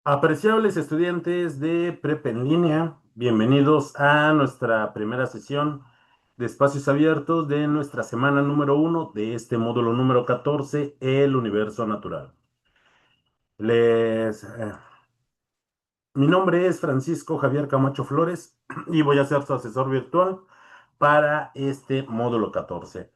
Apreciables estudiantes de Prepa en línea, bienvenidos a nuestra primera sesión de espacios abiertos de nuestra semana número 1 de este módulo número 14, el universo natural. Les, eh, Mi nombre es Francisco Javier Camacho Flores y voy a ser su asesor virtual para este módulo 14.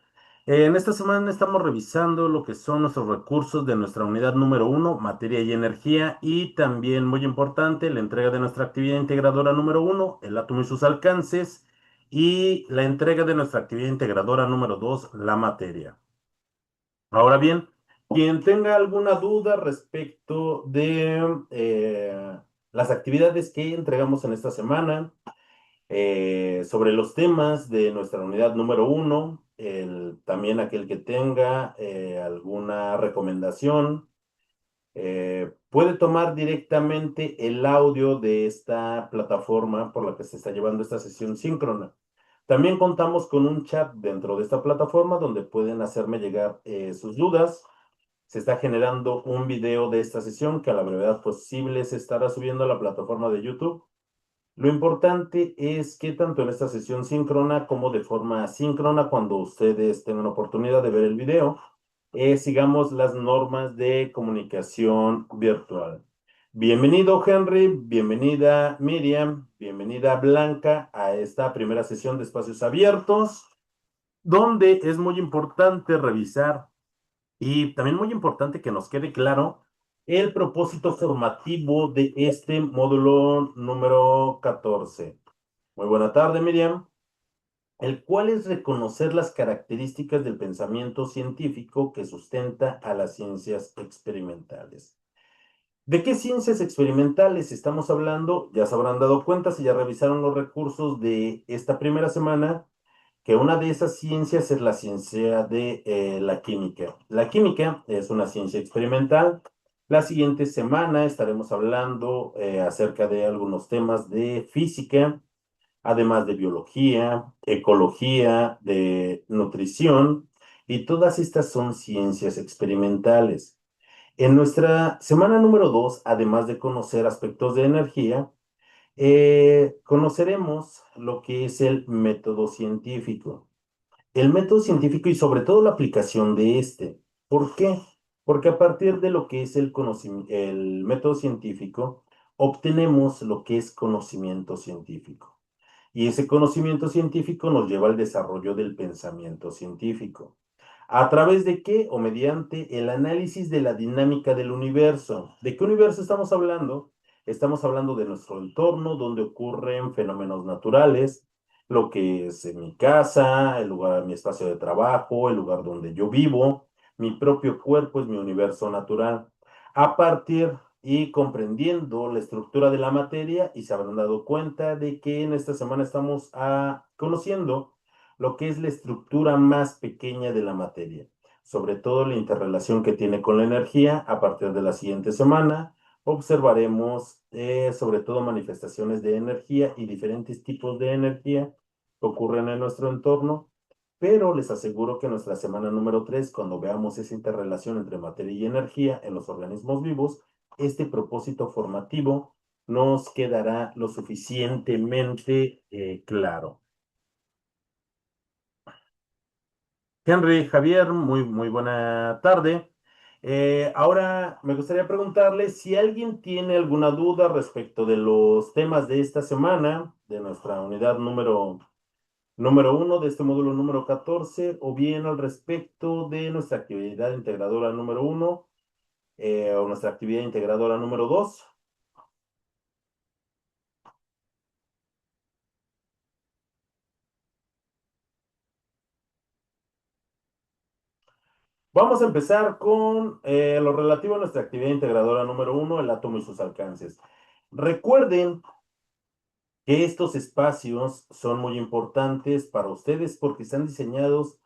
En esta semana estamos revisando lo que son nuestros recursos de nuestra unidad número 1, materia y energía, y también, muy importante, la entrega de nuestra actividad integradora número 1, el átomo y sus alcances, y la entrega de nuestra actividad integradora número 2, la materia. Ahora bien, quien tenga alguna duda respecto de las actividades que entregamos en esta semana, sobre los temas de nuestra unidad número 1, también aquel que tenga alguna recomendación, puede tomar directamente el audio de esta plataforma por la que se está llevando esta sesión síncrona. También contamos con un chat dentro de esta plataforma donde pueden hacerme llegar sus dudas. Se está generando un video de esta sesión que a la brevedad posible se estará subiendo a la plataforma de YouTube. Lo importante es que tanto en esta sesión síncrona como de forma asíncrona, cuando ustedes tengan oportunidad de ver el video, sigamos las normas de comunicación virtual. Bienvenido Henry, bienvenida Miriam, bienvenida Blanca a esta primera sesión de espacios abiertos, donde es muy importante revisar y también muy importante que nos quede claro el propósito formativo de este módulo número 14. Muy buena tarde, Miriam. El cual es reconocer las características del pensamiento científico que sustenta a las ciencias experimentales. ¿De qué ciencias experimentales estamos hablando? Ya se habrán dado cuenta si ya revisaron los recursos de esta primera semana que una de esas ciencias es la ciencia de la química. La química es una ciencia experimental. La siguiente semana estaremos hablando acerca de algunos temas de física, además de biología, ecología, de nutrición, y todas estas son ciencias experimentales. En nuestra semana número 2, además de conocer aspectos de energía, conoceremos lo que es el método científico. El método científico y sobre todo la aplicación de este. ¿Por qué? Porque a partir de lo que es el método científico, obtenemos lo que es conocimiento científico. Y ese conocimiento científico nos lleva al desarrollo del pensamiento científico. ¿A través de qué? O mediante el análisis de la dinámica del universo. ¿De qué universo estamos hablando? Estamos hablando de nuestro entorno, donde ocurren fenómenos naturales, lo que es en mi casa, el lugar, mi espacio de trabajo, el lugar donde yo vivo, mi propio cuerpo es mi universo natural. A partir y comprendiendo la estructura de la materia, y se habrán dado cuenta de que en esta semana estamos conociendo lo que es la estructura más pequeña de la materia, sobre todo la interrelación que tiene con la energía. A partir de la siguiente semana observaremos sobre todo manifestaciones de energía y diferentes tipos de energía que ocurren en nuestro entorno, pero les aseguro que en nuestra semana número 3, cuando veamos esa interrelación entre materia y energía en los organismos vivos, este propósito formativo nos quedará lo suficientemente claro. Henry, Javier, muy buena tarde. Ahora me gustaría preguntarle si alguien tiene alguna duda respecto de los temas de esta semana, de nuestra unidad número 1 de este módulo número 14, o bien al respecto de nuestra actividad integradora número 1 o nuestra actividad integradora número 2. Vamos a empezar con lo relativo a nuestra actividad integradora número 1, el átomo y sus alcances. Recuerden que estos espacios son muy importantes para ustedes porque están diseñados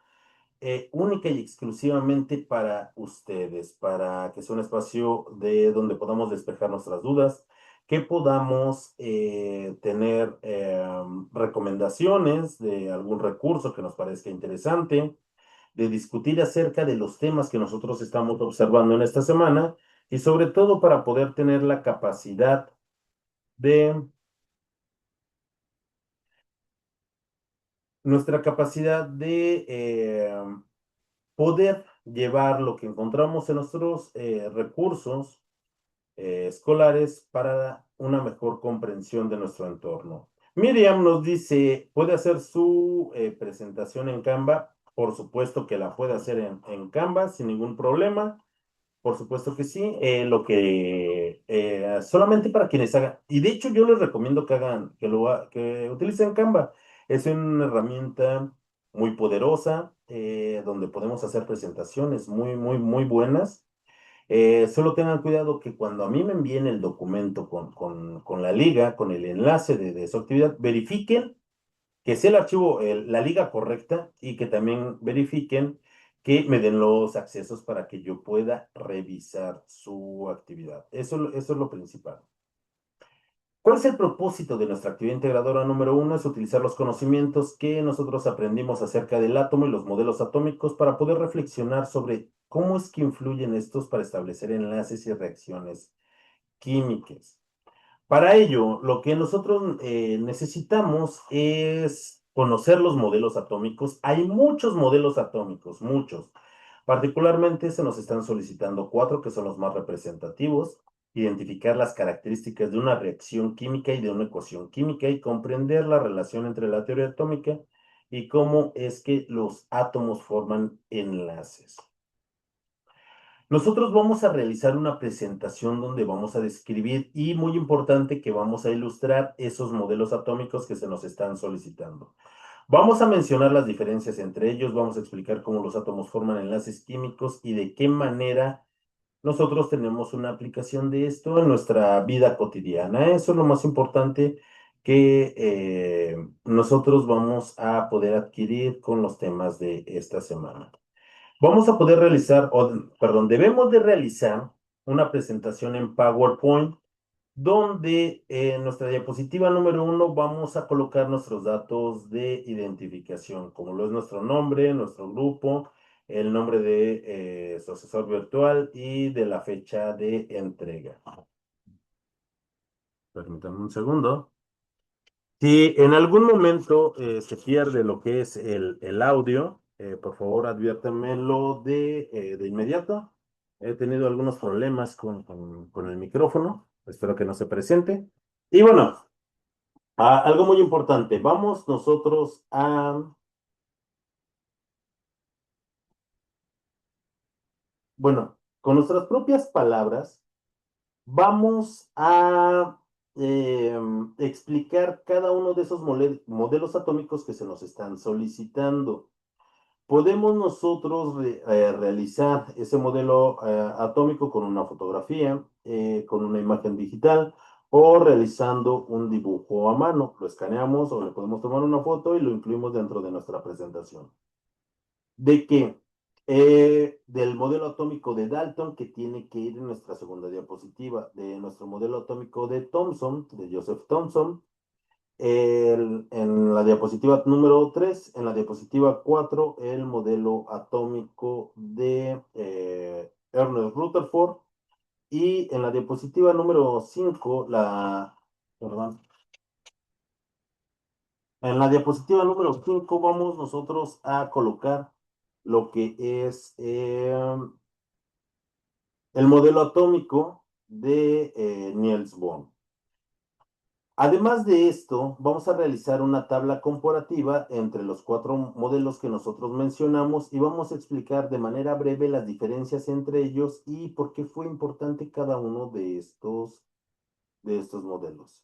única y exclusivamente para ustedes, para que sea un espacio de donde podamos despejar nuestras dudas, que podamos tener recomendaciones de algún recurso que nos parezca interesante, de discutir acerca de los temas que nosotros estamos observando en esta semana, y sobre todo para poder tener la capacidad de, nuestra capacidad de poder llevar lo que encontramos en nuestros recursos escolares para una mejor comprensión de nuestro entorno. Miriam nos dice, ¿puede hacer su presentación en Canva? Por supuesto que la puede hacer en Canva sin ningún problema. Por supuesto que sí. Lo que solamente para quienes hagan, y de hecho yo les recomiendo que hagan, que utilicen Canva. Es una herramienta muy poderosa donde podemos hacer presentaciones muy, muy, muy buenas. Solo tengan cuidado que cuando a mí me envíen el documento con la liga, con el enlace de su actividad, verifiquen que sea el archivo, la liga correcta y que también verifiquen que me den los accesos para que yo pueda revisar su actividad. Eso es lo principal. ¿Cuál es el propósito de nuestra actividad integradora número uno? Es utilizar los conocimientos que nosotros aprendimos acerca del átomo y los modelos atómicos para poder reflexionar sobre cómo es que influyen estos para establecer enlaces y reacciones químicas. Para ello, lo que nosotros necesitamos es conocer los modelos atómicos. Hay muchos modelos atómicos, muchos. Particularmente se nos están solicitando cuatro que son los más representativos. Identificar las características de una reacción química y de una ecuación química y comprender la relación entre la teoría atómica y cómo es que los átomos forman enlaces. Nosotros vamos a realizar una presentación donde vamos a describir y muy importante que vamos a ilustrar esos modelos atómicos que se nos están solicitando. Vamos a mencionar las diferencias entre ellos, vamos a explicar cómo los átomos forman enlaces químicos y de qué manera nosotros tenemos una aplicación de esto en nuestra vida cotidiana. Eso es lo más importante que nosotros vamos a poder adquirir con los temas de esta semana. Vamos a poder realizar, perdón, debemos de realizar una presentación en PowerPoint donde en nuestra diapositiva número uno vamos a colocar nuestros datos de identificación, como lo es nuestro nombre, nuestro grupo, el nombre de su asesor virtual y de la fecha de entrega. Permítanme un segundo. Si en algún momento se pierde lo que es el audio, por favor adviértanmelo de inmediato. He tenido algunos problemas con el micrófono. Espero que no se presente. Y bueno, algo muy importante. Vamos nosotros bueno, con nuestras propias palabras, vamos a explicar cada uno de esos modelos atómicos que se nos están solicitando. Podemos nosotros realizar ese modelo atómico con una fotografía, con una imagen digital o realizando un dibujo a mano. Lo escaneamos o le podemos tomar una foto y lo incluimos dentro de nuestra presentación. ¿De qué? Del modelo atómico de Dalton que tiene que ir en nuestra segunda diapositiva, de nuestro modelo atómico de Thomson, de Joseph Thomson, en la diapositiva número 3, en la diapositiva 4, el modelo atómico de Ernest Rutherford. Y en la diapositiva número 5, perdón, en la diapositiva número 5 vamos nosotros a colocar lo que es el modelo atómico de Niels Bohr. Además de esto, vamos a realizar una tabla comparativa entre los cuatro modelos que nosotros mencionamos y vamos a explicar de manera breve las diferencias entre ellos y por qué fue importante cada uno de estos modelos.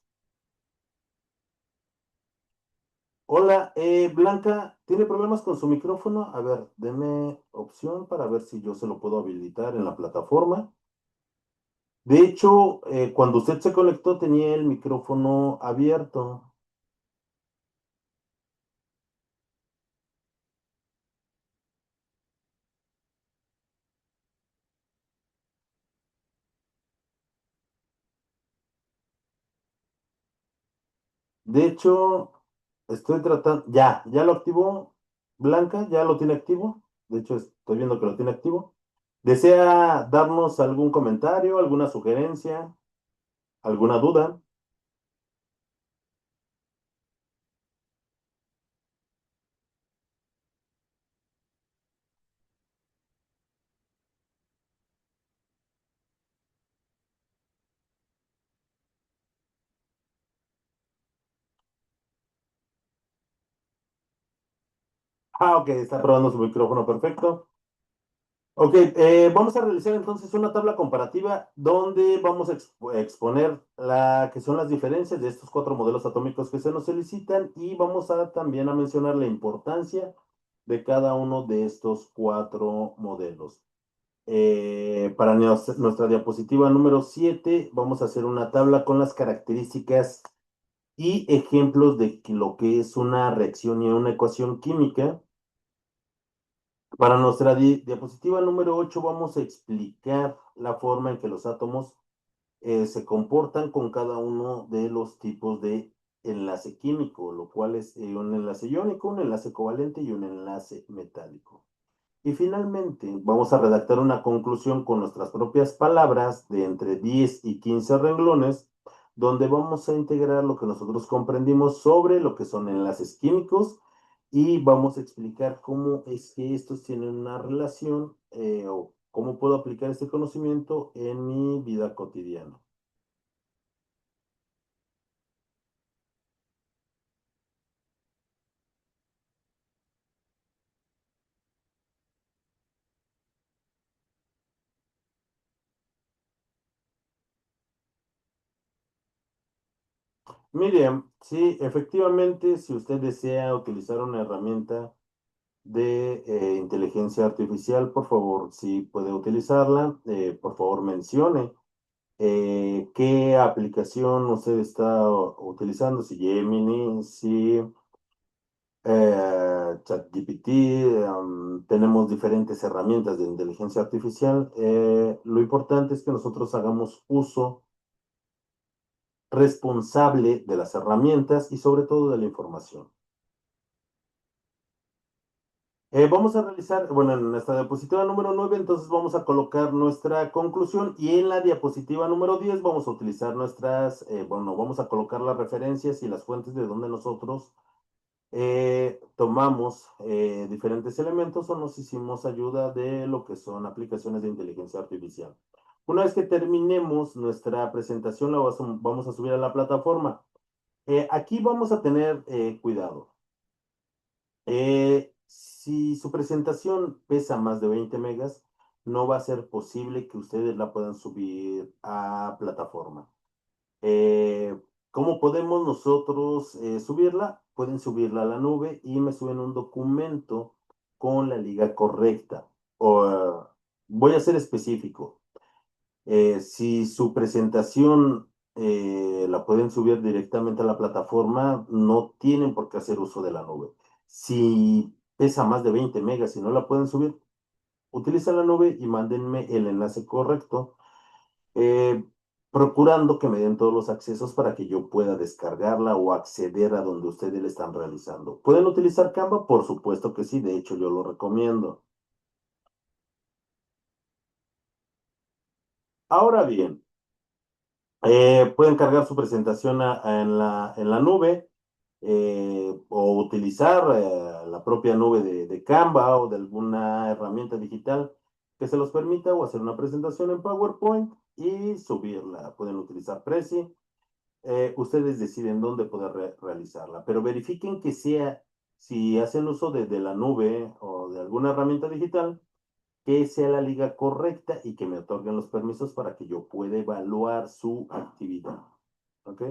Hola, Blanca, ¿tiene problemas con su micrófono? A ver, deme opción para ver si yo se lo puedo habilitar en la plataforma. De hecho, cuando usted se conectó tenía el micrófono abierto. De hecho, estoy tratando, ya lo activó Blanca, ya lo tiene activo. De hecho, estoy viendo que lo tiene activo. ¿Desea darnos algún comentario, alguna sugerencia, alguna duda? Ah, ok, está probando su micrófono perfecto. Ok, vamos a realizar entonces una tabla comparativa donde vamos a exponer la que son las diferencias de estos cuatro modelos atómicos que se nos solicitan y vamos a también a mencionar la importancia de cada uno de estos cuatro modelos. Para nuestra diapositiva número 7 vamos a hacer una tabla con las características y ejemplos de lo que es una reacción y una ecuación química. Para nuestra diapositiva número 8 vamos a explicar la forma en que los átomos se comportan con cada uno de los tipos de enlace químico, lo cual es un enlace iónico, un enlace covalente y un enlace metálico. Y finalmente, vamos a redactar una conclusión con nuestras propias palabras de entre 10 y 15 renglones, donde vamos a integrar lo que nosotros comprendimos sobre lo que son enlaces químicos y vamos a explicar cómo es que estos tienen una relación o cómo puedo aplicar este conocimiento en mi vida cotidiana. Miriam, sí, efectivamente, si usted desea utilizar una herramienta de inteligencia artificial, por favor, si puede utilizarla, por favor mencione qué aplicación usted está utilizando, si Gemini, si ChatGPT, tenemos diferentes herramientas de inteligencia artificial. Lo importante es que nosotros hagamos uso responsable de las herramientas y sobre todo de la información. Vamos a realizar, bueno, en nuestra diapositiva número 9, entonces vamos a colocar nuestra conclusión y en la diapositiva número 10 vamos a utilizar bueno, vamos a colocar las referencias y las fuentes de donde nosotros tomamos diferentes elementos o nos hicimos ayuda de lo que son aplicaciones de inteligencia artificial. Una vez que terminemos nuestra presentación, vamos a subir a la plataforma. Aquí vamos a tener cuidado. Si su presentación pesa más de 20 megas, no va a ser posible que ustedes la puedan subir a plataforma. ¿Cómo podemos nosotros subirla? Pueden subirla a la nube y me suben un documento con la liga correcta. Voy a ser específico. Si su presentación la pueden subir directamente a la plataforma, no tienen por qué hacer uso de la nube. Si pesa más de 20 megas y no la pueden subir, utilicen la nube y mándenme el enlace correcto, eh, procurando que me den todos los accesos para que yo pueda descargarla o acceder a donde ustedes le están realizando. ¿Pueden utilizar Canva? Por supuesto que sí, de hecho yo lo recomiendo. Ahora bien, pueden cargar su presentación en la nube o utilizar la propia nube de Canva o de alguna herramienta digital que se los permita o hacer una presentación en PowerPoint y subirla. Pueden utilizar Prezi. Ustedes deciden dónde poder realizarla, pero verifiquen que sea, si hacen uso de la nube o de alguna herramienta digital, que sea la liga correcta y que me otorguen los permisos para que yo pueda evaluar su actividad. ¿Ok?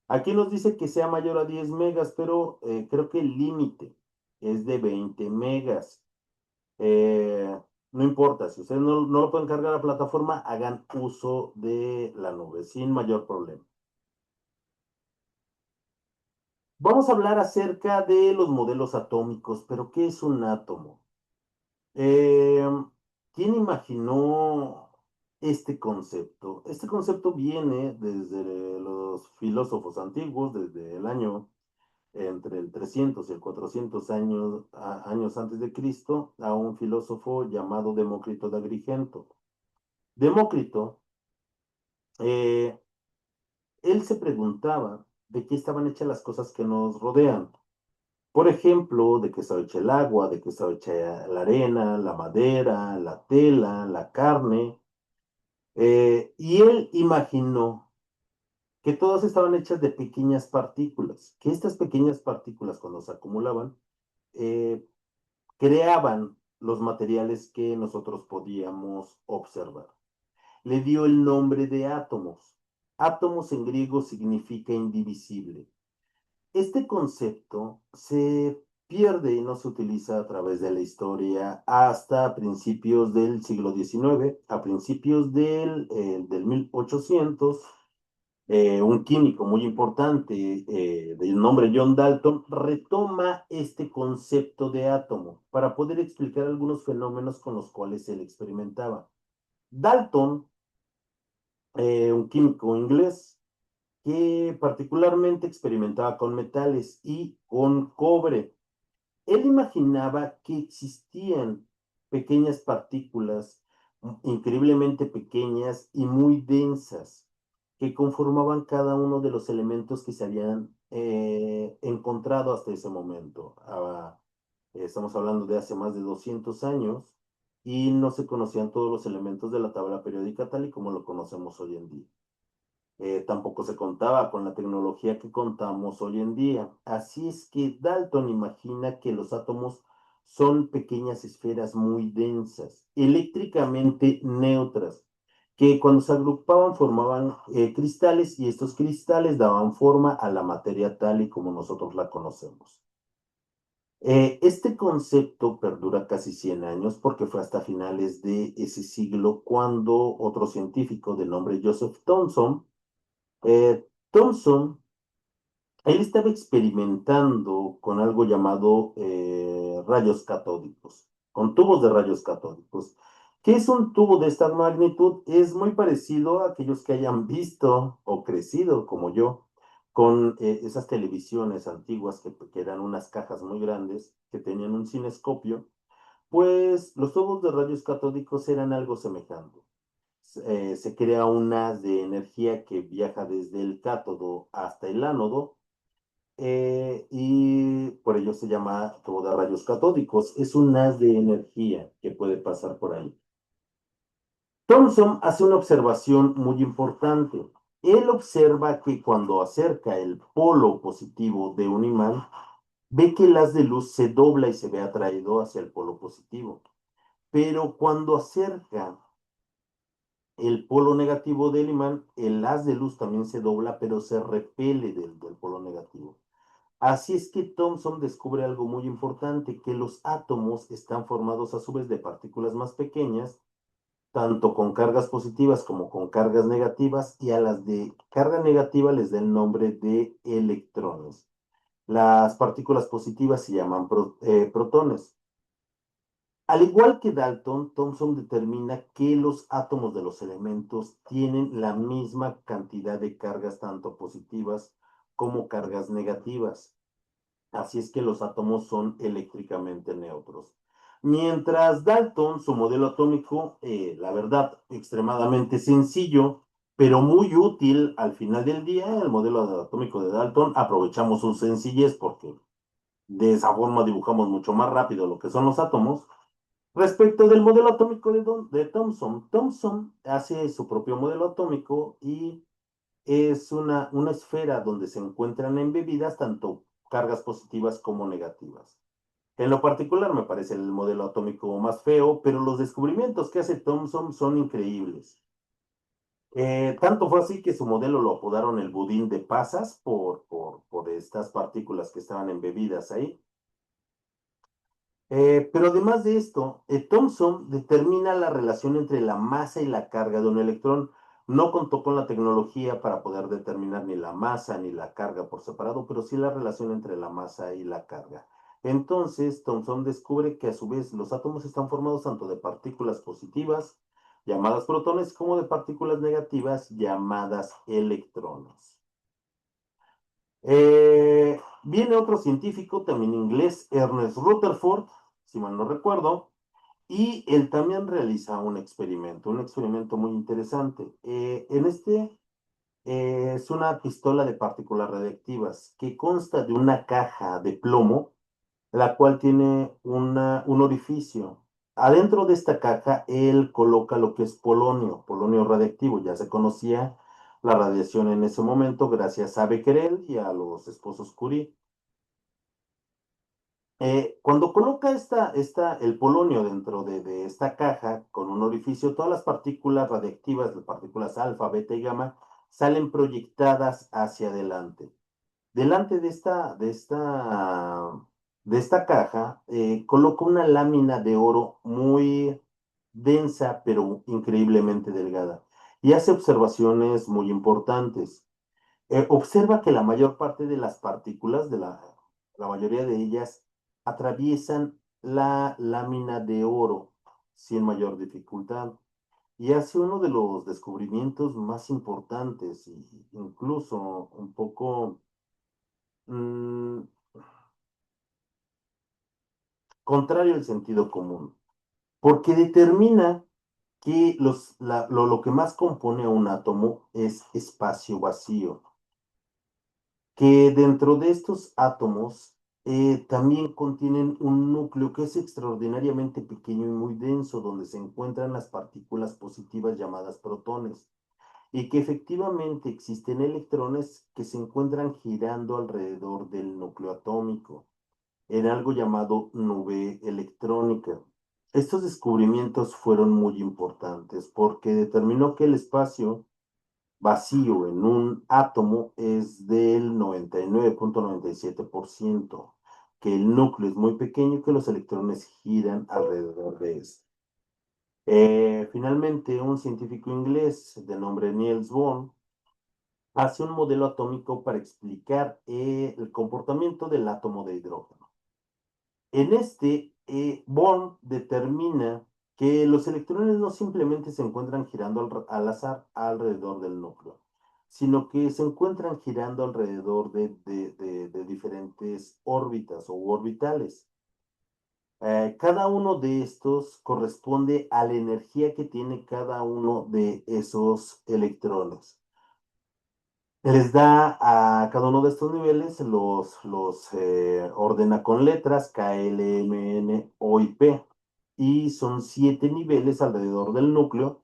Aquí nos dice que sea mayor a 10 megas, pero creo que el límite es de 20 megas. Eh, no importa, si ustedes no lo pueden cargar a la plataforma, hagan uso de la nube sin mayor problema. Vamos a hablar acerca de los modelos atómicos, pero ¿qué es un átomo? Eh, ¿Quién imaginó este concepto? Este concepto viene desde los filósofos antiguos, desde el año entre el 300 y el 400 años, años antes de Cristo, a un filósofo llamado Demócrito de Agrigento. Demócrito, eh, él se preguntaba de qué estaban hechas las cosas que nos rodean. Por ejemplo, de qué estaba hecha el agua, de qué estaba hecha la arena, la madera, la tela, la carne. Y él imaginó que todas estaban hechas de pequeñas partículas, que estas pequeñas partículas cuando se acumulaban, eh, creaban los materiales que nosotros podíamos observar. Le dio el nombre de átomos. Átomos en griego significa indivisible. Este concepto se pierde y no se utiliza a través de la historia hasta principios del siglo XIX, a principios del 1800. Un químico muy importante del nombre John Dalton retoma este concepto de átomo para poder explicar algunos fenómenos con los cuales él experimentaba. Dalton, un químico inglés, que particularmente experimentaba con metales y con cobre. Él imaginaba que existían pequeñas partículas increíblemente pequeñas y muy densas que conformaban cada uno de los elementos que se habían encontrado hasta ese momento. Estamos hablando de hace más de 200 años y no se conocían todos los elementos de la tabla periódica tal y como lo conocemos hoy en día. Tampoco se contaba con la tecnología que contamos hoy en día. Así es que Dalton imagina que los átomos son pequeñas esferas muy densas, eléctricamente neutras, que cuando se agrupaban formaban cristales y estos cristales daban forma a la materia tal y como nosotros la conocemos. Este concepto perdura casi 100 años porque fue hasta finales de ese siglo cuando otro científico de nombre Joseph Thomson Thomson, él estaba experimentando con algo llamado rayos catódicos, con tubos de rayos catódicos. ¿Qué es un tubo de esta magnitud? Es muy parecido a aquellos que hayan visto o crecido, como yo, con esas televisiones antiguas que eran unas cajas muy grandes, que tenían un cinescopio, pues los tubos de rayos catódicos eran algo semejante. Se crea un haz de energía que viaja desde el cátodo hasta el ánodo y por ello se llama tubo de rayos catódicos. Es un haz de energía que puede pasar por ahí. Thomson hace una observación muy importante. Él observa que cuando acerca el polo positivo de un imán, ve que el haz de luz se dobla y se ve atraído hacia el polo positivo. Pero cuando acerca el polo negativo del imán, el haz de luz también se dobla, pero se repele del polo negativo. Así es que Thomson descubre algo muy importante, que los átomos están formados a su vez de partículas más pequeñas, tanto con cargas positivas como con cargas negativas, y a las de carga negativa les da el nombre de electrones. Las partículas positivas se llaman protones. Al igual que Dalton, Thomson determina que los átomos de los elementos tienen la misma cantidad de cargas tanto positivas como cargas negativas. Así es que los átomos son eléctricamente neutros. Mientras Dalton, su modelo atómico, la verdad, extremadamente sencillo, pero muy útil al final del día, el modelo atómico de Dalton, aprovechamos su sencillez porque de esa forma dibujamos mucho más rápido lo que son los átomos. Respecto del modelo atómico de Thomson, Thomson hace su propio modelo atómico y es una esfera donde se encuentran embebidas tanto cargas positivas como negativas. En lo particular me parece el modelo atómico más feo, pero los descubrimientos que hace Thomson son increíbles. Tanto fue así que su modelo lo apodaron el budín de pasas por estas partículas que estaban embebidas ahí. Pero además de esto, Thomson determina la relación entre la masa y la carga de un electrón. No contó con la tecnología para poder determinar ni la masa ni la carga por separado, pero sí la relación entre la masa y la carga. Entonces, Thomson descubre que a su vez los átomos están formados tanto de partículas positivas, llamadas protones, como de partículas negativas, llamadas electrones. Viene otro científico, también inglés, Ernest Rutherford, si mal no recuerdo, y él también realiza un experimento muy interesante. Es una pistola de partículas radiactivas que consta de una caja de plomo, la cual tiene un orificio. Adentro de esta caja, él coloca lo que es polonio radiactivo. Ya se conocía la radiación en ese momento gracias a Becquerel y a los esposos Curie. Cuando coloca el polonio dentro de esta caja con un orificio, todas las partículas radiactivas, las partículas alfa, beta y gamma, salen proyectadas hacia adelante. Delante de esta caja, coloca una lámina de oro muy densa, pero increíblemente delgada, y hace observaciones muy importantes. Observa que la mayor parte de las partículas, la mayoría de ellas, atraviesan la lámina de oro sin mayor dificultad. Y hace uno de los descubrimientos más importantes e incluso un poco mm, contrario al sentido común, porque determina que lo que más compone a un átomo es espacio vacío, que dentro de estos átomos también contienen un núcleo que es extraordinariamente pequeño y muy denso, donde se encuentran las partículas positivas llamadas protones, y que efectivamente existen electrones que se encuentran girando alrededor del núcleo atómico, en algo llamado nube electrónica. Estos descubrimientos fueron muy importantes porque determinó que el espacio vacío en un átomo es del 99,97%, que el núcleo es muy pequeño y que los electrones giran alrededor de este. Finalmente, un científico inglés de nombre Niels Bohr hace un modelo atómico para explicar el comportamiento del átomo de hidrógeno. En Born determina que los electrones no simplemente se encuentran girando al azar alrededor del núcleo, sino que se encuentran girando alrededor de diferentes órbitas o orbitales. Cada uno de estos corresponde a la energía que tiene cada uno de esos electrones. Les da a cada uno de estos niveles, los ordena con letras K, L, M, N, O y P. Y son 7 niveles alrededor del núcleo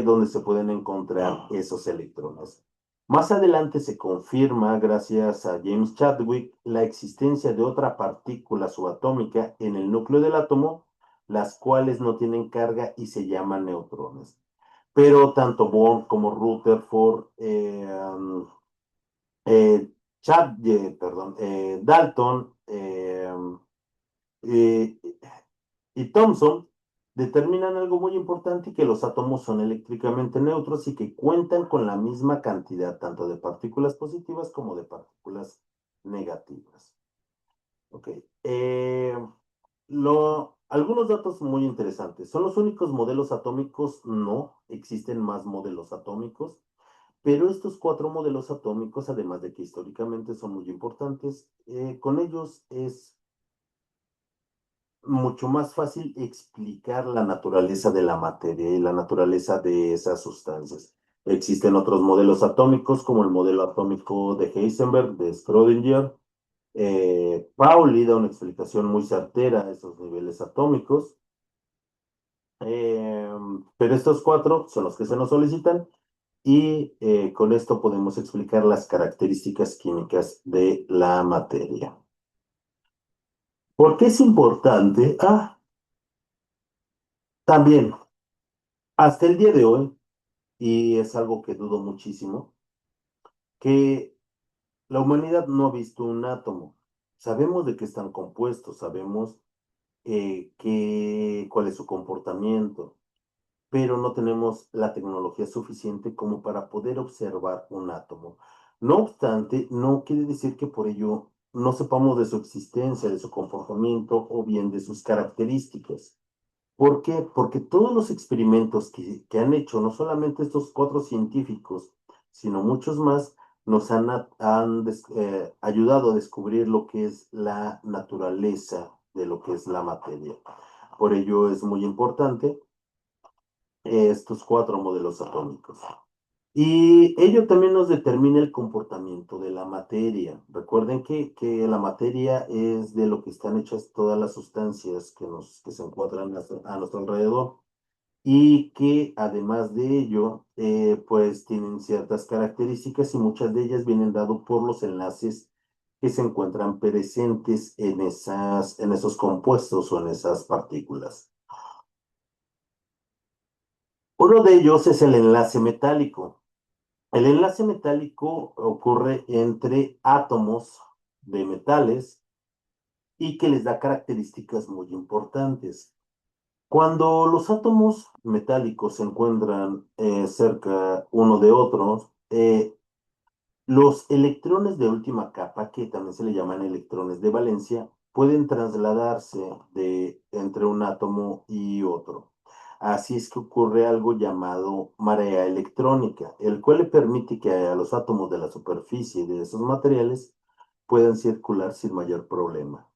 donde se pueden encontrar esos electrones. Más adelante se confirma, gracias a James Chadwick, la existencia de otra partícula subatómica en el núcleo del átomo, las cuales no tienen carga y se llaman neutrones. Pero tanto Bohr como Rutherford, eh, Dalton eh, y Thomson determinan algo muy importante, que los átomos son eléctricamente neutros y que cuentan con la misma cantidad tanto de partículas positivas como de partículas negativas. Ok. Algunos datos muy interesantes. ¿Son los únicos modelos atómicos? No, existen más modelos atómicos. Pero estos 4 modelos atómicos, además de que históricamente son muy importantes, con ellos es mucho más fácil explicar la naturaleza de la materia y la naturaleza de esas sustancias. Existen otros modelos atómicos, como el modelo atómico de Heisenberg, de Schrödinger. Pauli da una explicación muy certera a esos niveles atómicos. Eh, pero estos 4 son los que se nos solicitan, y con esto podemos explicar las características químicas de la materia. ¿Por qué es importante? También, hasta el día de hoy, y es algo que dudo muchísimo, que la humanidad no ha visto un átomo. Sabemos de qué están compuestos, sabemos cuál es su comportamiento, pero no tenemos la tecnología suficiente como para poder observar un átomo. No obstante, no quiere decir que por ello no sepamos de su existencia, de su comportamiento o bien de sus características. ¿Por qué? Porque todos los experimentos que han hecho, no solamente estos 4 científicos, sino muchos más, nos han ayudado a descubrir lo que es la naturaleza de lo que es la materia. Por ello es muy importante estos cuatro modelos atómicos. Y ello también nos determina el comportamiento de la materia. Recuerden que la materia es de lo que están hechas todas las sustancias que se encuentran a nuestro alrededor y que además de ello, pues tienen ciertas características y muchas de ellas vienen dado por los enlaces que se encuentran presentes en esos compuestos o en esas partículas. Uno de ellos es el enlace metálico. El enlace metálico ocurre entre átomos de metales y que les da características muy importantes. Cuando los átomos metálicos se encuentran cerca uno de otros, los electrones de última capa, que también se le llaman electrones de valencia, pueden trasladarse entre un átomo y otro. Así es que ocurre algo llamado marea electrónica, el cual le permite que a los átomos de la superficie de esos materiales puedan circular sin mayor problema.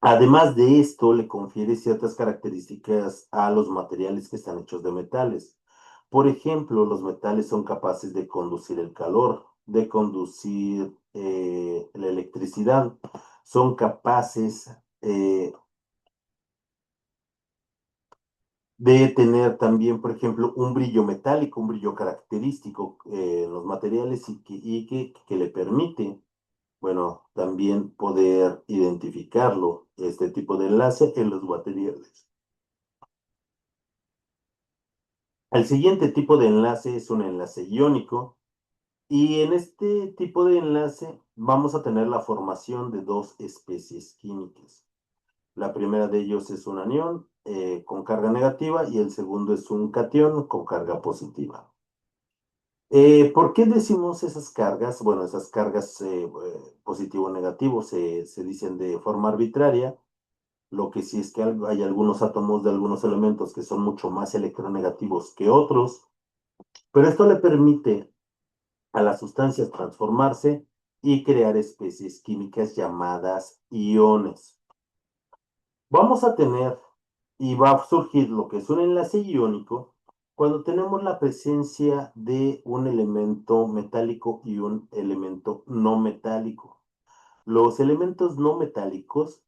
Además de esto, le confiere ciertas características a los materiales que están hechos de metales. Por ejemplo, los metales son capaces de conducir el calor, de conducir la electricidad, son capaces de tener también, por ejemplo, un brillo metálico, un brillo característico en los materiales que le permite, bueno, también poder identificarlo, este tipo de enlace en los materiales. El siguiente tipo de enlace es un enlace iónico y en este tipo de enlace vamos a tener la formación de dos especies químicas. La primera de ellos es un anión con carga negativa y el segundo es un catión con carga positiva. ¿Por qué decimos esas cargas? Bueno, esas cargas positivo o negativo se dicen de forma arbitraria. Lo que sí es que hay algunos átomos de algunos elementos que son mucho más electronegativos que otros, pero esto le permite a las sustancias transformarse y crear especies químicas llamadas iones. Vamos a tener y va a surgir lo que es un enlace iónico cuando tenemos la presencia de un elemento metálico y un elemento no metálico. Los elementos no metálicos,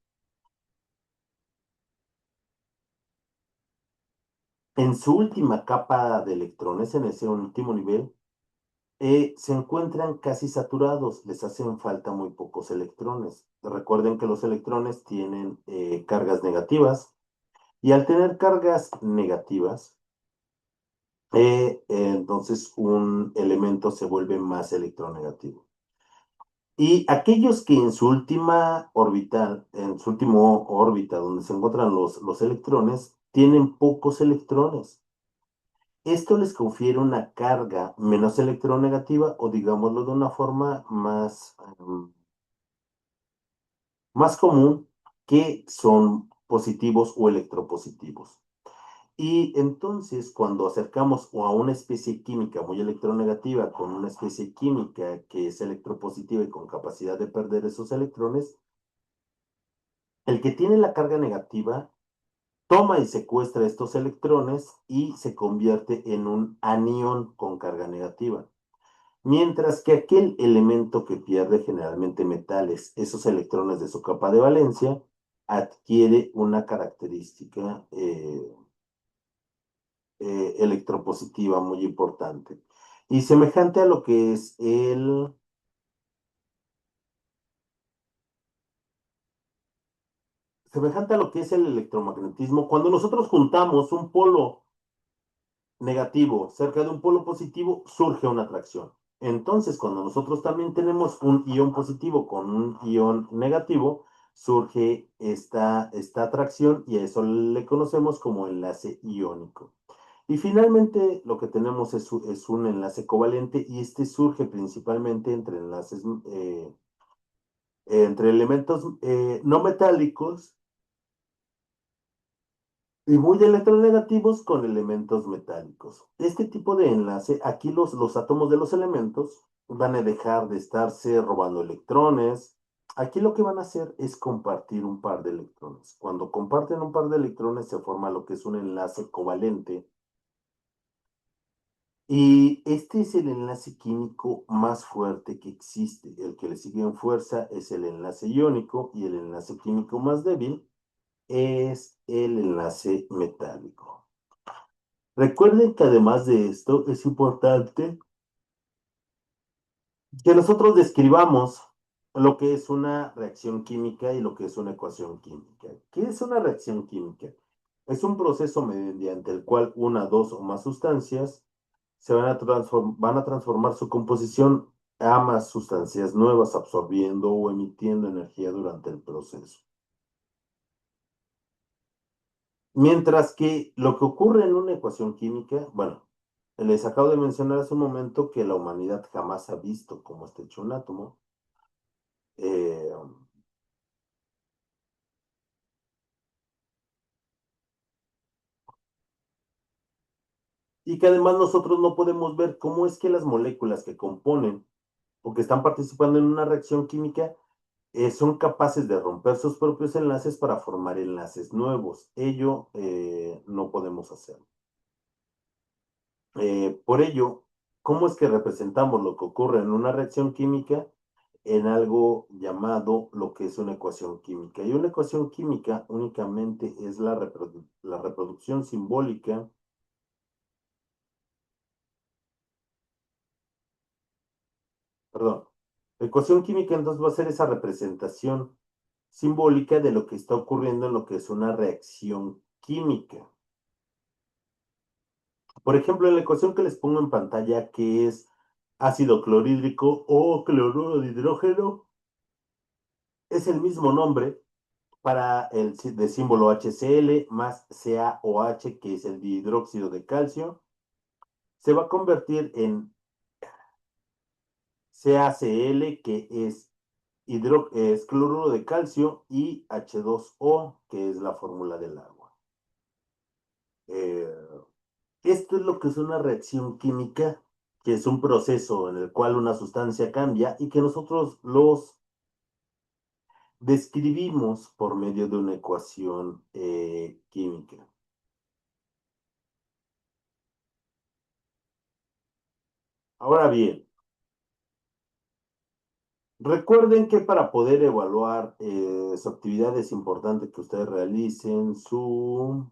en su última capa de electrones, en ese último nivel, se encuentran casi saturados, les hacen falta muy pocos electrones. Recuerden que los electrones tienen cargas negativas y al tener cargas negativas, entonces un elemento se vuelve más electronegativo. Y aquellos que en su última orbital, en su último órbita donde se encuentran los electrones, tienen pocos electrones. Esto les confiere una carga menos electronegativa o digámoslo de una forma más común, que son positivos o electropositivos. Y entonces, cuando acercamos a una especie química muy electronegativa con una especie química que es electropositiva y con capacidad de perder esos electrones, el que tiene la carga negativa toma y secuestra estos electrones y se convierte en un anión con carga negativa. Mientras que aquel elemento que pierde generalmente metales, esos electrones de su capa de valencia, adquiere una característica electropositiva muy importante. Y semejante a lo que es semejante a lo que es el electromagnetismo, cuando nosotros juntamos un polo negativo cerca de un polo positivo, surge una atracción. Entonces, cuando nosotros también tenemos un ion positivo con un ion negativo, surge esta atracción y a eso le conocemos como enlace iónico. Y finalmente lo que tenemos es un enlace covalente y este surge principalmente entre entre elementos no metálicos Y muy electronegativos con elementos metálicos. Este tipo de enlace, aquí los átomos de los elementos van a dejar de estarse robando electrones. Aquí lo que van a hacer es compartir un par de electrones. Cuando comparten un par de electrones se forma lo que es un enlace covalente. Y este es el enlace químico más fuerte que existe. El que le sigue en fuerza es el enlace iónico y el enlace químico más débil es el enlace metálico. Recuerden que además de esto es importante que nosotros describamos lo que es una reacción química y lo que es una ecuación química. ¿Qué es una reacción química? Es un proceso mediante el cual una, dos o más sustancias van a transformar su composición a más sustancias nuevas, absorbiendo o emitiendo energía durante el proceso. Mientras que lo que ocurre en una ecuación química, bueno, les acabo de mencionar hace un momento que la humanidad jamás ha visto cómo está hecho un átomo. eh, y que además nosotros no podemos ver cómo es que las moléculas que componen o que están participando en una reacción química son capaces de romper sus propios enlaces para formar enlaces nuevos. Ello no podemos hacerlo. Por ello, ¿cómo es que representamos lo que ocurre en una reacción química en algo llamado lo que es una ecuación química? Y una ecuación química únicamente es la reproducción simbólica, perdón, la ecuación química entonces va a ser esa representación simbólica de lo que está ocurriendo en lo que es una reacción química. Por ejemplo, en la ecuación que les pongo en pantalla, que es ácido clorhídrico o cloruro de hidrógeno, es el mismo nombre para el de símbolo HCl más CaOH, que es el dihidróxido de calcio, se va a convertir en CaCl, que es cloruro de calcio, y H2O, que es la fórmula del agua. Eh, Esto es lo que es una reacción química, que es un proceso en el cual una sustancia cambia y que nosotros los describimos por medio de una ecuación química. Ahora bien, recuerden que para poder evaluar su actividad es importante que ustedes realicen su...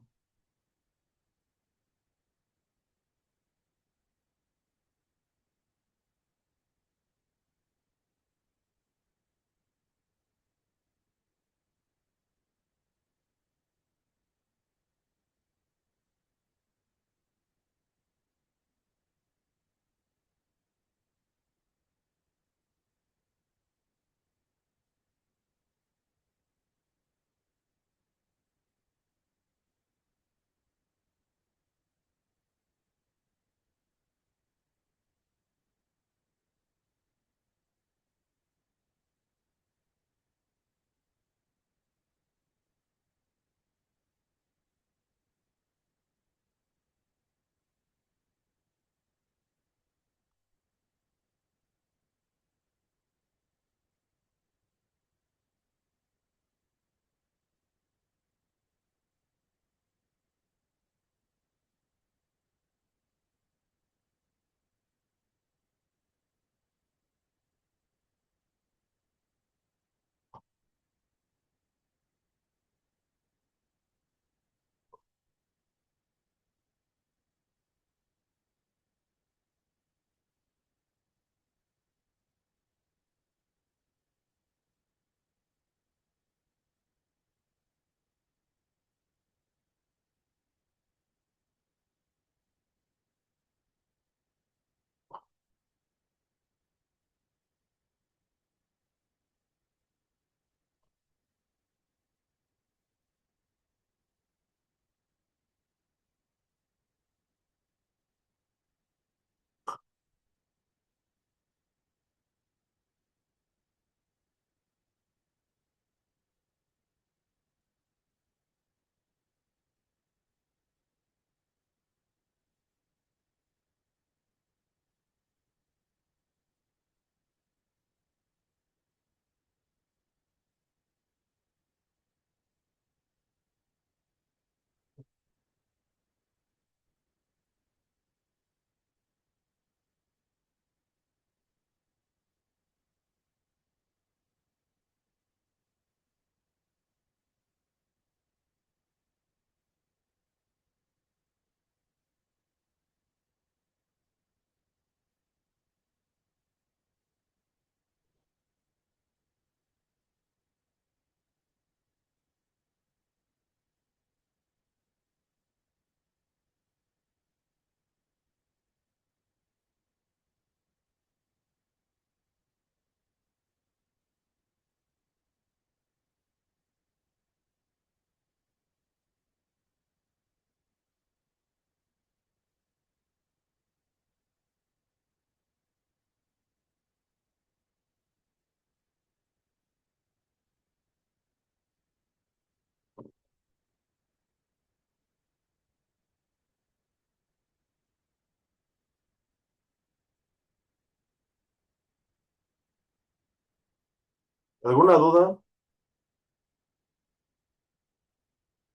¿Alguna duda?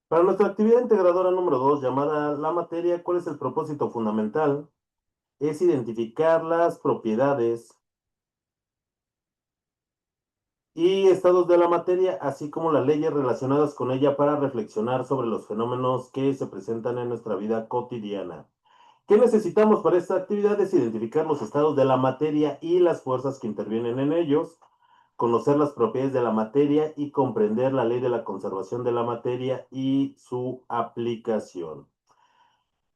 Para nuestra actividad integradora número 2, llamada la materia, ¿cuál es el propósito fundamental? Es identificar las propiedades y estados de la materia, así como las leyes relacionadas con ella para reflexionar sobre los fenómenos que se presentan en nuestra vida cotidiana. ¿Qué necesitamos para esta actividad? Es identificar los estados de la materia y las fuerzas que intervienen en ellos, conocer las propiedades de la materia y comprender la ley de la conservación de la materia y su aplicación.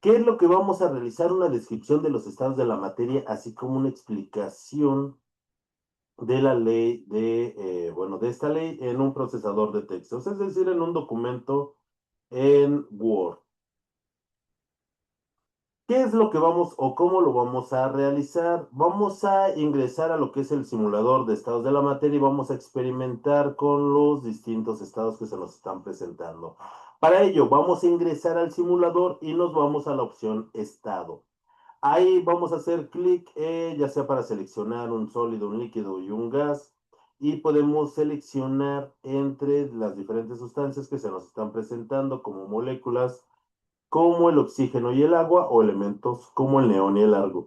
¿Qué es lo que vamos a realizar? Una descripción de los estados de la materia, así como una explicación de la ley bueno, de esta ley en un procesador de textos, es decir, en un documento en Word. ¿Qué es lo que vamos o cómo lo vamos a realizar? Vamos a ingresar a lo que es el simulador de estados de la materia y vamos a experimentar con los distintos estados que se nos están presentando. Para ello, vamos a ingresar al simulador y nos vamos a la opción estado. Ahí vamos a hacer clic, ya sea para seleccionar un sólido, un líquido y un gas, y podemos seleccionar entre las diferentes sustancias que se nos están presentando, como moléculas, como el oxígeno y el agua, o elementos como el neón y el argo.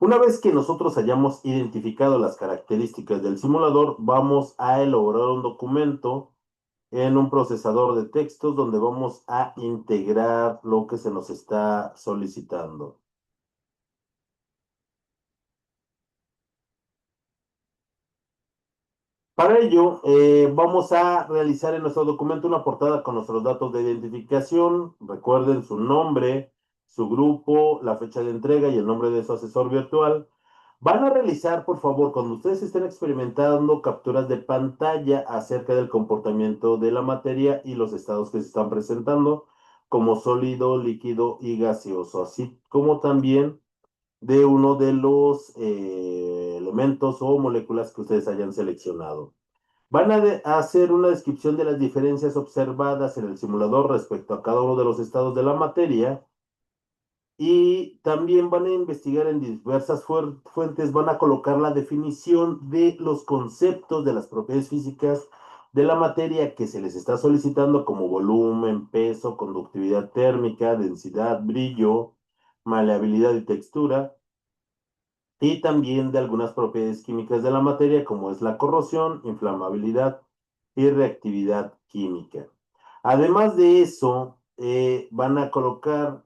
Una vez que nosotros hayamos identificado las características del simulador, vamos a elaborar un documento en un procesador de textos donde vamos a integrar lo que se nos está solicitando. Para ello, vamos a realizar en nuestro documento una portada con nuestros datos de identificación. Recuerden su nombre, su grupo, la fecha de entrega y el nombre de su asesor virtual. Van a realizar, por favor, cuando ustedes estén experimentando capturas de pantalla acerca del comportamiento de la materia y los estados que se están presentando, como sólido, líquido y gaseoso, así como también de uno de los elementos o moléculas que ustedes hayan seleccionado. Van a hacer una descripción de las diferencias observadas en el simulador respecto a cada uno de los estados de la materia y también van a investigar en diversas fuentes, van a colocar la definición de los conceptos de las propiedades físicas de la materia que se les está solicitando, como volumen, peso, conductividad térmica, densidad, brillo, maleabilidad y textura, y también de algunas propiedades químicas de la materia, como es la corrosión, inflamabilidad y reactividad química. Además de eso, van a colocar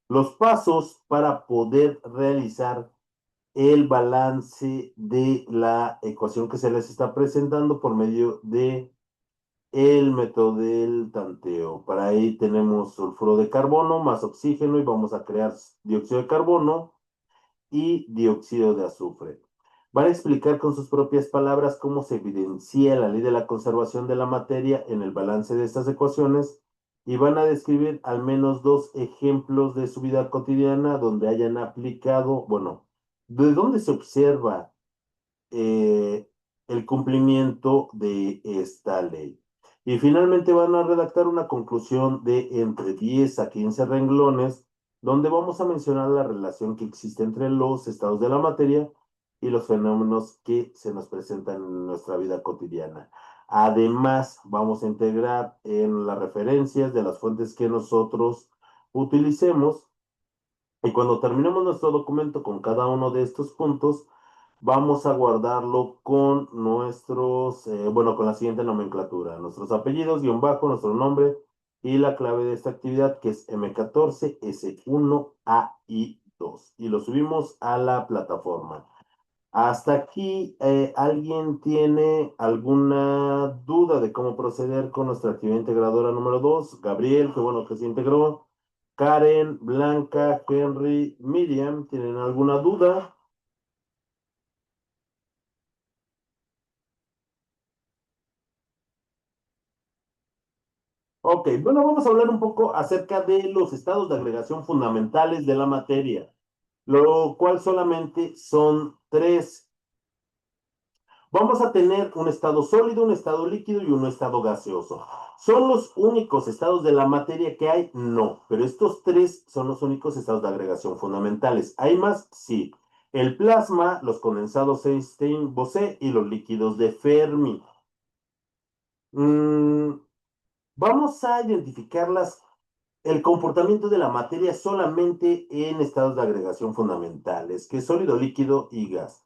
los pasos para poder realizar el balance de la ecuación que se les está presentando por medio de el método del tanteo. Para ahí tenemos sulfuro de carbono más oxígeno y vamos a crear dióxido de carbono y dióxido de azufre. Van a explicar con sus propias palabras cómo se evidencia la ley de la conservación de la materia en el balance de estas ecuaciones y van a describir al menos dos ejemplos de su vida cotidiana donde hayan aplicado, bueno, de dónde se observa eh, el cumplimiento de esta ley. Y finalmente van a redactar una conclusión de entre 10 a 15 renglones, donde vamos a mencionar la relación que existe entre los estados de la materia y los fenómenos que se nos presentan en nuestra vida cotidiana. Además, vamos a integrar en las referencias de las fuentes que nosotros utilicemos y cuando terminemos nuestro documento con cada uno de estos puntos, vamos a guardarlo con bueno, con la siguiente nomenclatura. Nuestros apellidos, guión bajo, nuestro nombre y la clave de esta actividad que es M14, S1, A y 2. Y lo subimos a la plataforma. Hasta aquí, ¿alguien tiene alguna duda de cómo proceder con nuestra actividad integradora número 2? Gabriel, qué bueno que se integró. Karen, Blanca, Henry, Miriam, ¿tienen alguna duda? Ok, bueno, vamos a hablar un poco acerca de los estados de agregación fundamentales de la materia, lo cual solamente son tres. Vamos a tener un estado sólido, un estado líquido y un estado gaseoso. ¿Son los únicos estados de la materia que hay? No, pero estos tres son los únicos estados de agregación fundamentales. ¿Hay más? Sí. El plasma, los condensados Einstein-Bose y los líquidos de Fermi. Mm, Vamos a identificarlas, el comportamiento de la materia solamente en estados de agregación fundamentales, que es sólido, líquido y gas.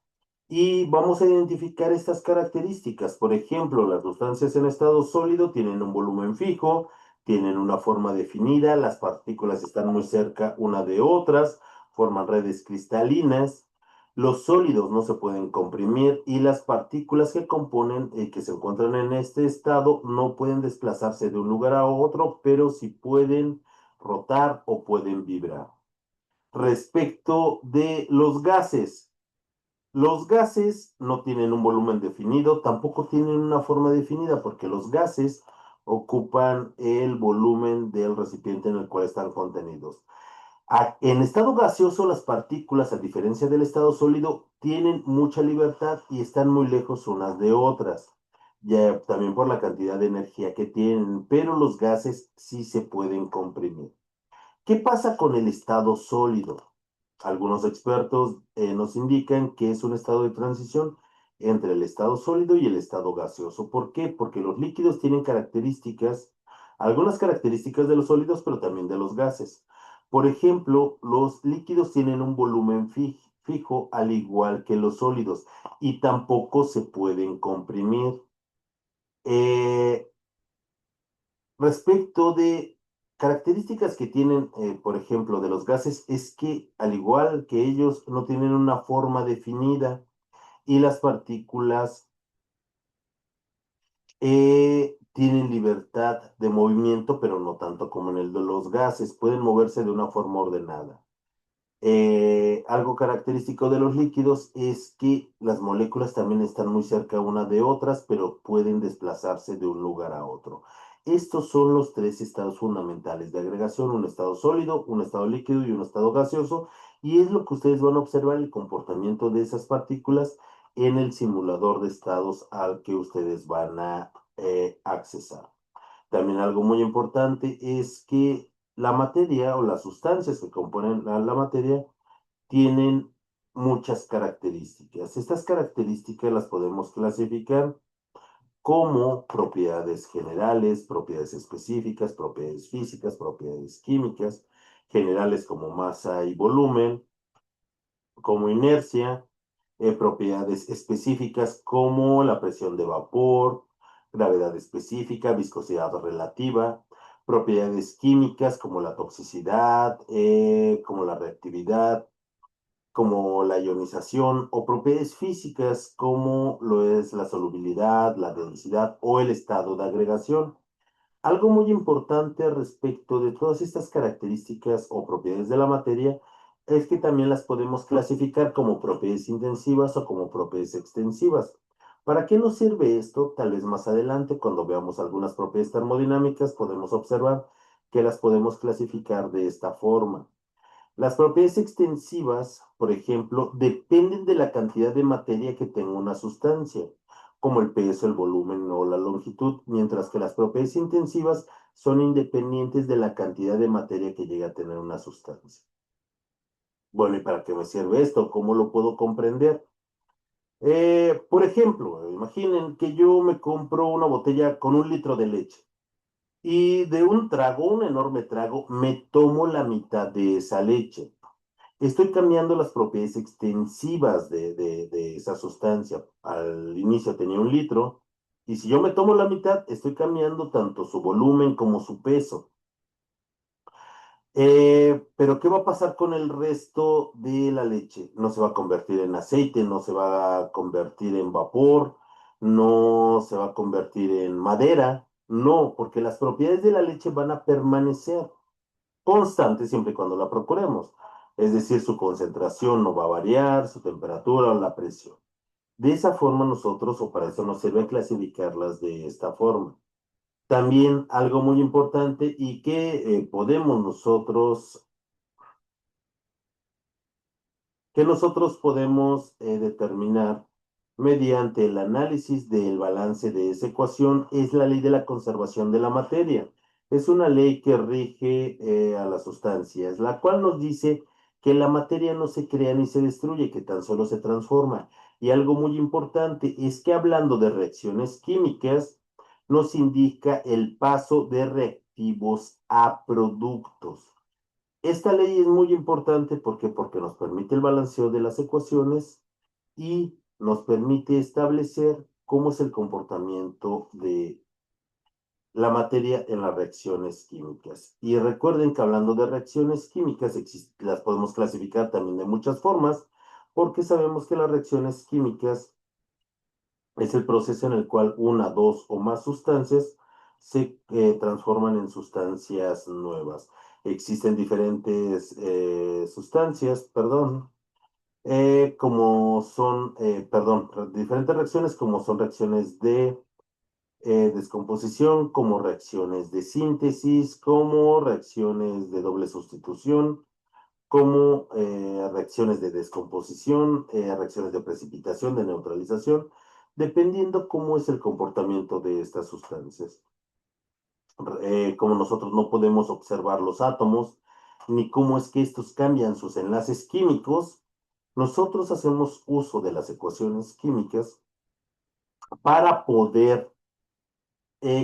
Y vamos a identificar estas características. Por ejemplo, las sustancias en estado sólido tienen un volumen fijo, tienen una forma definida, las partículas están muy cerca una de otras, forman redes cristalinas. Los sólidos no se pueden comprimir y las partículas que componen y que se encuentran en este estado no pueden desplazarse de un lugar a otro, pero sí pueden rotar o pueden vibrar. Respecto de los gases no tienen un volumen definido, tampoco tienen una forma definida, porque los gases ocupan el volumen del recipiente en el cual están contenidos. En estado gaseoso, las partículas, a diferencia del estado sólido, tienen mucha libertad y están muy lejos unas de otras, ya también por la cantidad de energía que tienen, pero los gases sí se pueden comprimir. ¿Qué pasa con el estado sólido? Algunos expertos nos indican que es un estado de transición entre el estado sólido y el estado gaseoso. ¿Por qué? Porque los líquidos tienen características, algunas características de los sólidos, pero también de los gases. Por ejemplo, los líquidos tienen un volumen fijo, al igual que los sólidos, y tampoco se pueden comprimir. Eh, Respecto de características que tienen, por ejemplo, de los gases, es que al igual que ellos no tienen una forma definida y las partículas tienen libertad de movimiento, pero no tanto como en el de los gases, pueden moverse de una forma ordenada. Algo característico de los líquidos es que las moléculas también están muy cerca una de otras, pero pueden desplazarse de un lugar a otro. Estos son los tres estados fundamentales de agregación, un estado sólido, un estado líquido y un estado gaseoso, y es lo que ustedes van a observar el comportamiento de esas partículas en el simulador de estados al que ustedes van a accesar. También algo muy importante es que la materia o las sustancias que componen a la materia tienen muchas características. Estas características las podemos clasificar como propiedades generales, propiedades específicas, propiedades físicas, propiedades químicas, generales como masa y volumen, como inercia, propiedades específicas como la presión de vapor, gravedad específica, viscosidad relativa, propiedades químicas como la toxicidad, como la reactividad, como la ionización, o propiedades físicas como lo es la solubilidad, la densidad o el estado de agregación. Algo muy importante respecto de todas estas características o propiedades de la materia es que también las podemos clasificar como propiedades intensivas o como propiedades extensivas. ¿Para qué nos sirve esto? Tal vez más adelante, cuando veamos algunas propiedades termodinámicas, podemos observar que las podemos clasificar de esta forma. Las propiedades extensivas, por ejemplo, dependen de la cantidad de materia que tenga una sustancia, como el peso, el volumen o la longitud, mientras que las propiedades intensivas son independientes de la cantidad de materia que llega a tener una sustancia. Bueno, ¿y para qué me sirve esto? ¿Cómo lo puedo comprender? Por ejemplo, imaginen que yo me compro una botella con 1 litro de leche y de un trago, un enorme trago, me tomo la mitad de esa leche. Estoy cambiando las propiedades extensivas de esa sustancia. Al inicio tenía 1 litro, y si yo me tomo la mitad, estoy cambiando tanto su volumen como su peso. Pero ¿qué va a pasar con el resto de la leche? No se va a convertir en aceite, no se va a convertir en vapor, no se va a convertir en madera, no, porque las propiedades de la leche van a permanecer constante siempre y cuando la procuremos. Es decir, su concentración no va a variar, su temperatura o la presión. De esa forma nosotros, o para eso nos sirve clasificarlas de esta forma. También algo muy importante y que nosotros podemos determinar mediante el análisis del balance de esa ecuación es la ley de la conservación de la materia. Es una ley que rige a las sustancias, la cual nos dice que la materia no se crea ni se destruye, que tan solo se transforma. Y algo muy importante es que hablando de reacciones químicas, nos indica el paso de reactivos a productos. Esta ley es muy importante porque nos permite el balanceo de las ecuaciones y nos permite establecer cómo es el comportamiento de la materia en las reacciones químicas. Y recuerden que hablando de reacciones químicas, las podemos clasificar también de muchas formas, porque sabemos que las reacciones químicas es el proceso en el cual una, dos o más sustancias se transforman en sustancias nuevas. Existen diferentes sustancias, perdón, diferentes reacciones como son reacciones de descomposición, como reacciones de síntesis, como reacciones de doble sustitución, como reacciones de descomposición, reacciones de precipitación, de neutralización, dependiendo cómo es el comportamiento de estas sustancias. Como nosotros no podemos observar los átomos, ni cómo es que estos cambian sus enlaces químicos, nosotros hacemos uso de las ecuaciones químicas para poder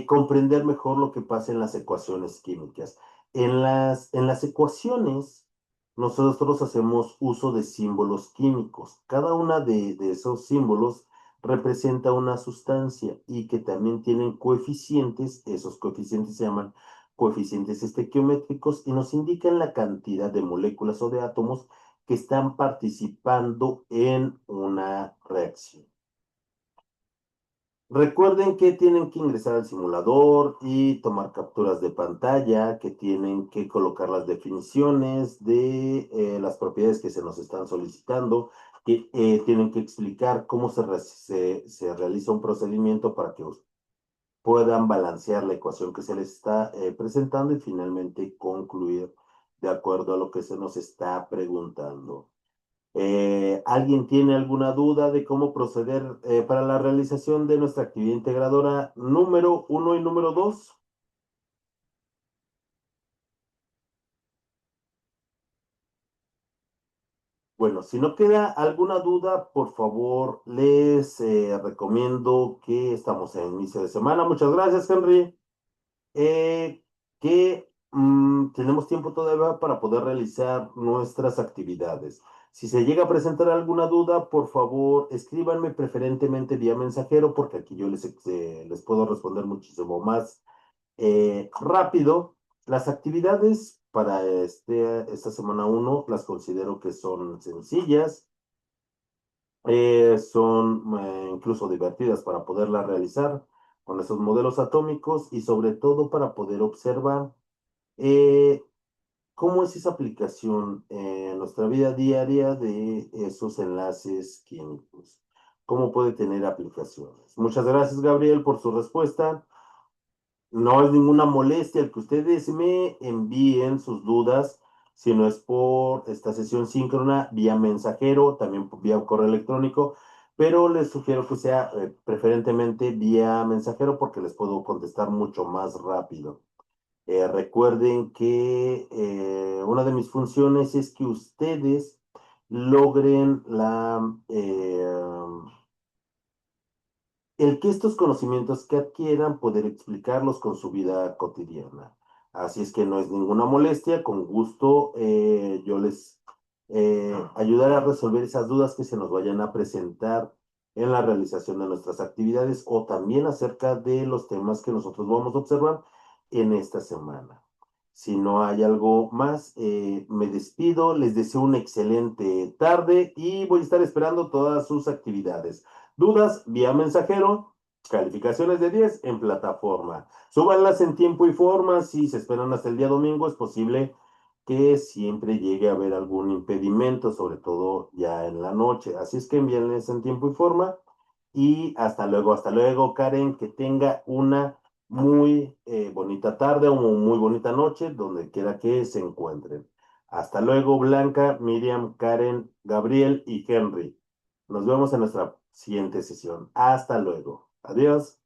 comprender mejor lo que pasa en las ecuaciones químicas. En las ecuaciones, nosotros hacemos uso de símbolos químicos. Cada una de esos símbolos representa una sustancia y que también tienen coeficientes. Esos coeficientes se llaman coeficientes estequiométricos y nos indican la cantidad de moléculas o de átomos que están participando en una reacción. Recuerden que tienen que ingresar al simulador y tomar capturas de pantalla, que tienen que colocar las definiciones de las propiedades que se nos están solicitando, que tienen que explicar cómo se realiza un procedimiento para que puedan balancear la ecuación que se les está presentando y finalmente concluir de acuerdo a lo que se nos está preguntando. ¿Alguien tiene alguna duda de cómo proceder para la realización de nuestra actividad integradora número uno y número 2? Bueno, si no queda alguna duda, por favor, les recomiendo que estamos en inicio de semana. Muchas gracias, Henry. Que tenemos tiempo todavía para poder realizar nuestras actividades. Si se llega a presentar alguna duda, por favor, escríbanme preferentemente vía mensajero, porque aquí yo les puedo responder muchísimo más rápido. Las actividades para esta semana uno las considero que son sencillas, son incluso divertidas para poderlas realizar con esos modelos atómicos y sobre todo para poder observar eh, cómo es esa aplicación en nuestra vida diaria de esos enlaces químicos. ¿Cómo puede tener aplicaciones? Muchas gracias, Gabriel, por su respuesta. No es ninguna molestia el que ustedes me envíen sus dudas, si no es por esta sesión síncrona, vía mensajero, también vía correo electrónico, pero les sugiero que sea preferentemente vía mensajero porque les puedo contestar mucho más rápido. Recuerden que una de mis funciones es que ustedes logren el que estos conocimientos que adquieran poder explicarlos con su vida cotidiana. Así es que no es ninguna molestia, con gusto yo les ayudaré a resolver esas dudas que se nos vayan a presentar en la realización de nuestras actividades o también acerca de los temas que nosotros vamos a observar en esta semana. Si no hay algo más, me despido, les deseo una excelente tarde y voy a estar esperando todas sus actividades. Dudas vía mensajero, calificaciones de 10 en plataforma. Súbanlas en tiempo y forma. Si se esperan hasta el día domingo, es posible que siempre llegue a haber algún impedimento, sobre todo ya en la noche. Así es que envíenles en tiempo y forma. Y hasta luego, Karen, que tenga una muy bonita tarde o muy bonita noche, donde quiera que se encuentren. Hasta luego, Blanca, Miriam, Karen, Gabriel y Henry. Nos vemos en nuestra siguiente sesión. Hasta luego. Adiós.